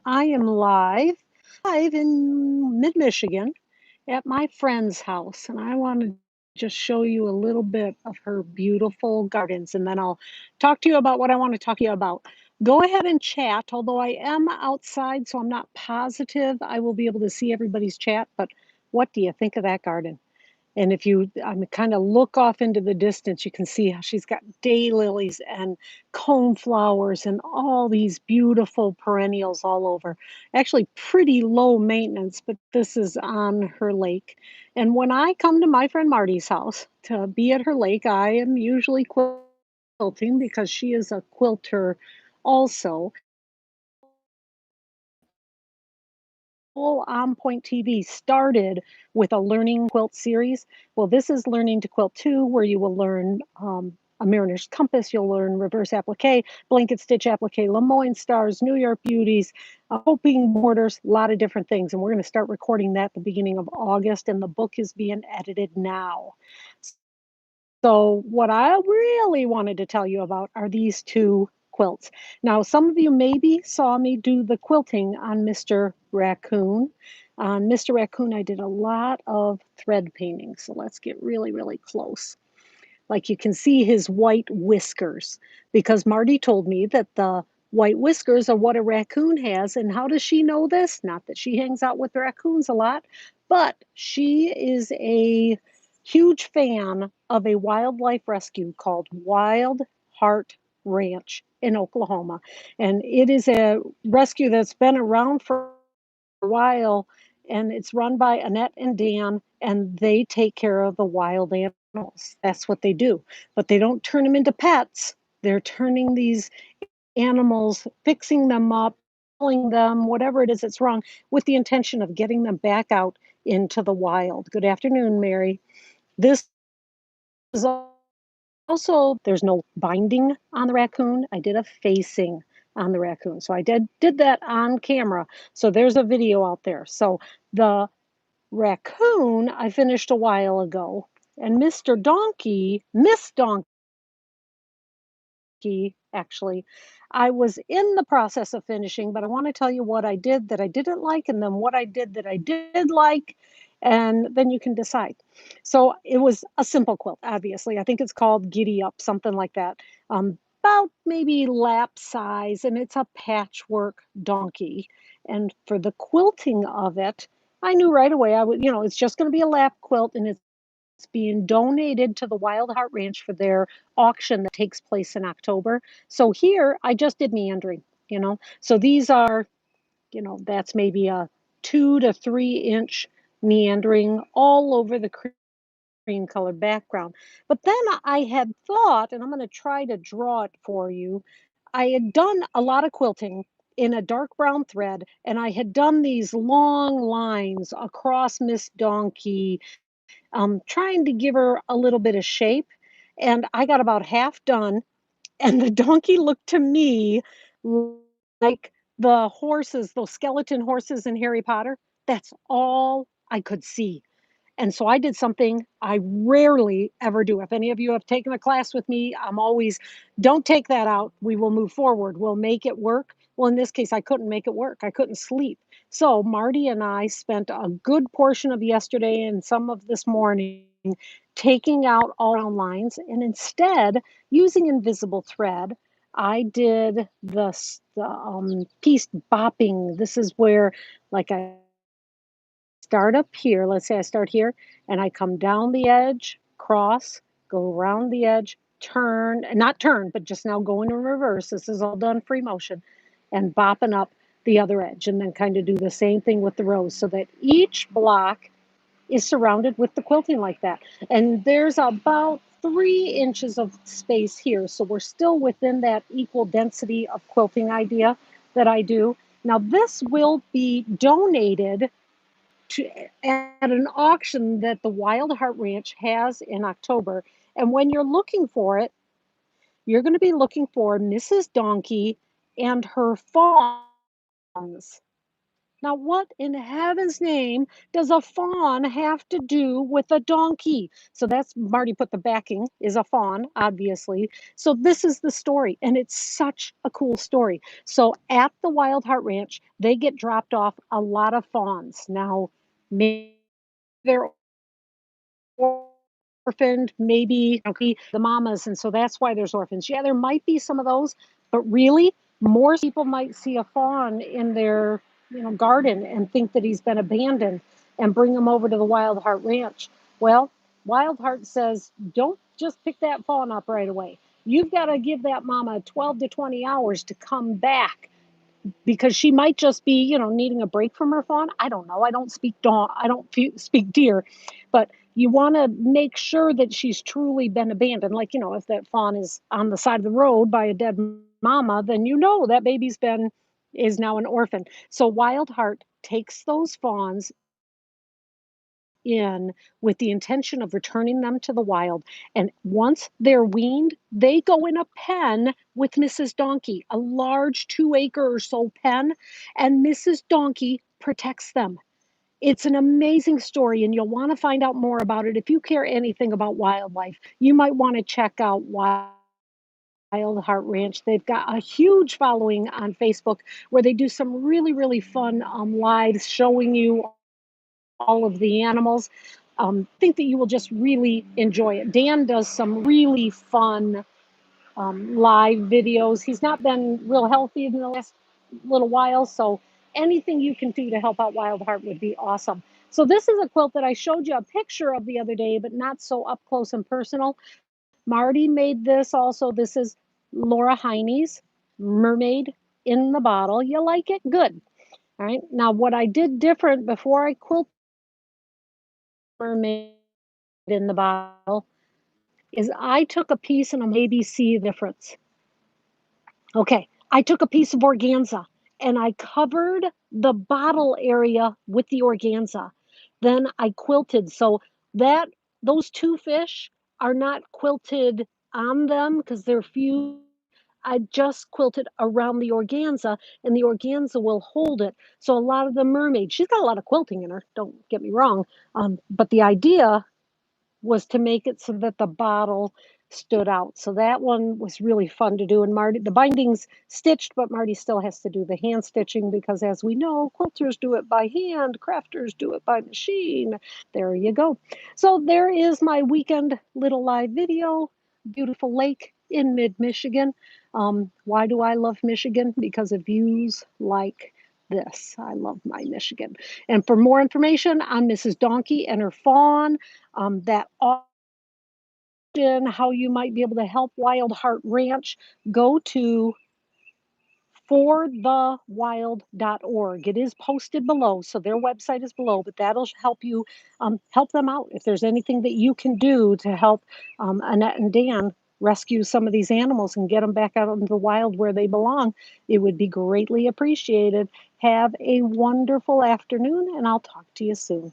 I am live in mid-Michigan at my friend's house, and I want to just show you a little bit of her beautiful gardens, and then I'll talk to you about what I want to talk to you about. Go ahead and chat, although I am outside, so I'm not positive I will be able to see everybody's chat, but what do you think of that garden? And if you kind of look off into the distance, you can see how she's got daylilies and coneflowers and all these beautiful perennials all over. Actually, pretty low maintenance, but this is on her lake. And when I come to my friend Marty's house to be at her lake, I am usually quilting because she is a quilter also. Whole On Point TV started with a learning quilt series. Well, this is Learning to Quilt 2, where you will learn a mariner's compass, you'll learn reverse applique, blanket stitch applique, Lemoyne stars, New York beauties, hoping borders, a lot of different things. And we're going to start recording that at the beginning of August, and the book is being edited now. So, what I really wanted to tell you about are these two quilts. Now, some of you maybe saw me do the quilting on Mr. Raccoon. On Mr. Raccoon, I did a lot of thread painting. So, let's get really, really close. Like you can see his white whiskers, because Marty told me that the white whiskers are what a raccoon has. And how does she know this? Not that she hangs out with raccoons a lot, but she is a huge fan of a wildlife rescue called Wild Heart Ranch in Oklahoma. And it is a rescue that's been around for a while, and it's run by Annette and Dan, and they take care of the wild animals. That's what they do. But they don't turn them into pets. They're turning these animals, fixing them up, killing them, whatever it is that's wrong, with the intention of getting them back out into the wild. Good afternoon, Mary. This is also, there's no binding on the raccoon. I did a facing on the raccoon. So I did that on camera. So there's a video out there. So the raccoon I finished a while ago. And Mr. Donkey, Miss Donkey, actually, I was in the process of finishing, but I want to tell you what I did that I didn't like, and then what I did that I did like, and then you can decide. So it was a simple quilt, obviously. I think it's called Giddy Up, something like that. About maybe lap size, and it's a patchwork donkey. And for the quilting of it, I knew right away I would, it's just going to be a lap quilt, and it's being donated to the Wild Heart Ranch for their auction that takes place in October. So here I just did meandering. So these are, that's maybe a 2 to 3 inch meandering all over the cream colored background. But then I had thought, and I'm going to try to draw it for you, I had done a lot of quilting in a dark brown thread, and I had done these long lines across Miss Donkey, trying to give her a little bit of shape. And I got about half done, and the donkey looked to me like the horses, those skeleton horses in Harry Potter. That's all I could see. And so I did something I rarely ever do. If any of you have taken a class with me, I'm always, don't take that out. We will move forward. We'll make it work. Well, in this case, I couldn't make it work. I couldn't sleep. So Marty and I spent a good portion of yesterday and some of this morning taking out all round lines, and instead using invisible thread, I did the piece bopping. This is where, like, I start up here. Let's say I start here and I come down the edge, cross, go around the edge, turn, not turn, but just now going in reverse. This is all done free motion, and bopping up the other edge, and then kind of do the same thing with the rows so that each block is surrounded with the quilting like that. And there's about 3 inches of space here. So we're still within that equal density of quilting idea that I do. Now, this will be donated to at an auction that the Wild Heart Ranch has in October. And when you're looking for it, you're going to be looking for Mrs. Donkey and her fawns. Now, what in heaven's name does a fawn have to do with a donkey? So that's Marty put the backing is a fawn, obviously. So this is the story, and it's such a cool story. So at the Wild Heart Ranch, they get dropped off a lot of fawns. Now, maybe they're orphaned, maybe okay, the mamas, and so that's why there's orphans. Yeah, there might be some of those, but really, more people might see a fawn in their garden and think that he's been abandoned and bring him over to the Wild Heart Ranch. Well, Wild Heart says don't just pick that fawn up right away. You've got to give that mama 12 to 20 hours to come back because she might just be, needing a break from her fawn. I don't know. I don't speak dawn. I don't speak deer, but you want to make sure that she's truly been abandoned. Like, if that fawn is on the side of the road by a dead mama, then that baby's been is now an orphan. So Wild Heart takes those fawns in with the intention of returning them to the wild. And once they're weaned, they go in a pen with Mrs. Donkey, a large 2 acre or so pen, and Mrs. Donkey protects them. It's an amazing story, and you'll want to find out more about it. If you care anything about wildlife, you might want to check out Wild Heart Ranch. They've got a huge following on Facebook where they do some really, really fun lives showing you all of the animals. Think that you will just really enjoy it. Dan does some really fun live videos. He's not been real healthy in the last little while, so anything you can do to help out Wild Heart would be awesome. So this is a quilt that I showed you a picture of the other day, but not so up close and personal. Marty made this also. This is Laura Heine's Mermaid in the Bottle. You like it? Good. All right. Now, what I did different before I quilted Mermaid in the Bottle is I took a piece and I'll maybe see the difference. Okay, I took a piece of organza and I covered the bottle area with the organza. Then I quilted. So that those two fish are not quilted on them because they're few. I just quilted around the organza and the organza will hold it. So a lot of the mermaid, she's got a lot of quilting in her, don't get me wrong. But the idea was to make it so that the bottle stood out. So that one was really fun to do. And Marty, the binding's stitched, but Marty still has to do the hand stitching because, as we know, quilters do it by hand, crafters do it by machine. There you go. So there is my weekend little live video. Beautiful lake in mid Michigan. Why do I love Michigan? Because of views like this. I love my Michigan. And for more information on Mrs. Donkey and her fawn, that option, how you might be able to help Wild Heart Ranch, go to forthewild.org. It is posted below, so their website is below, but that'll help you help them out. If there's anything that you can do to help Annette and Dan rescue some of these animals and get them back out into the wild where they belong, it would be greatly appreciated. Have a wonderful afternoon, and I'll talk to you soon.